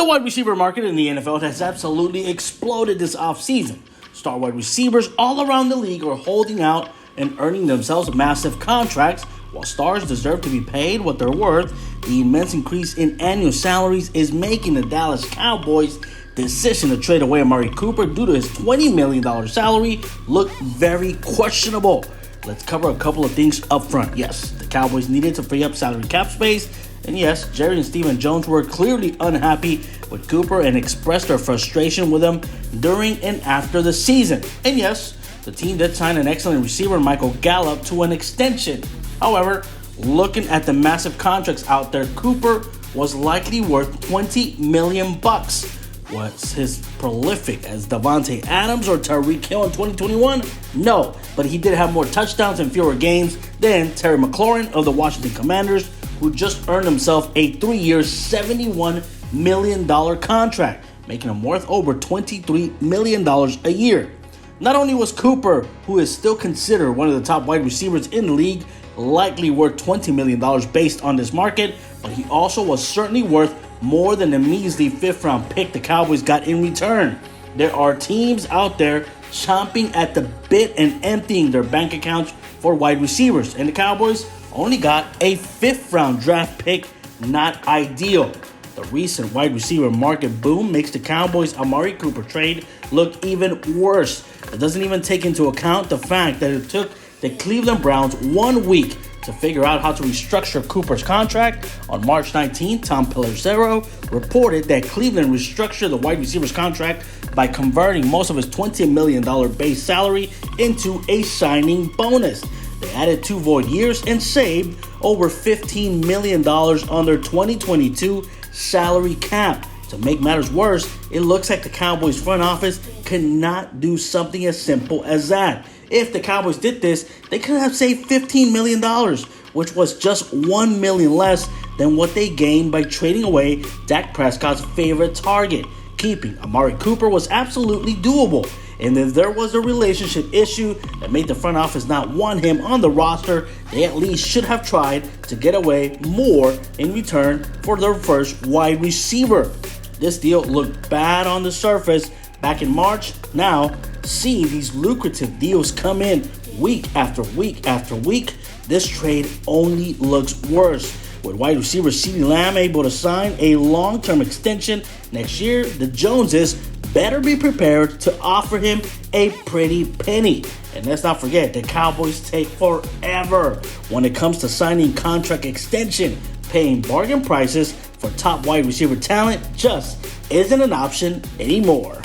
The wide receiver market in the NFL has absolutely exploded this offseason. Star wide receivers all around the league are holding out and earning themselves massive contracts. While stars deserve to be paid what they're worth, the immense increase in annual salaries is making the Dallas Cowboys' decision to trade away Amari Cooper due to his $20 million salary look very questionable. Let's cover a couple of things up front. Yes, the Cowboys needed to free up salary cap space. And yes, Jerry and Stephen Jones were clearly unhappy with Cooper and expressed their frustration with him during and after the season. And yes, the team did sign an excellent receiver, Michael Gallup, to an extension. However, looking at the massive contracts out there, Cooper was likely worth $20 million. Was his prolific as Davante Adams or Tyreek Hill in 2021? No, but he did have more touchdowns and fewer games than Terry McLaurin of the Washington Commanders, who just earned himself a 3-year, $71 million contract, making him worth over $23 million a year. Not only was Cooper, who is still considered one of the top wide receivers in the league, likely worth $20 million based on this market, but he also was certainly worth more than the measly 5th-round pick the Cowboys got in return. There are teams out there chomping at the bit and emptying their bank accounts for wide receivers, and the Cowboys only got a 5th-round draft pick. Not ideal. The recent wide receiver market boom makes the Cowboys' Amari Cooper trade look even worse. It doesn't even take into account the fact that it took the Cleveland Browns 1 week to figure out how to restructure Cooper's contract. On March 19th, Tom Pelissero reported that Cleveland restructured the wide receiver's contract by converting most of his $20 million base salary into a signing bonus. They added 2 void years and saved over $15 million on their 2022 salary cap. To make matters worse, it looks like the Cowboys front office cannot do something as simple as that. If the Cowboys did this, they could have saved $15 million, which was just $1 million less than what they gained by trading away Dak Prescott's favorite target. Keeping Amari Cooper was absolutely doable, and if there was a relationship issue that made the front office not want him on the roster, they at least should have tried to get away more in return for their first wide receiver. This deal looked bad on the surface back in March. Now, seeing these lucrative deals come in week after week after week, this trade only looks worse. With wide receiver CeeDee Lamb able to sign a long-term extension next year, the Joneses better be prepared to offer him a pretty penny. And let's not forget, the Cowboys take forever when it comes to signing contract extension. Paying bargain prices for top wide receiver talent just isn't an option anymore.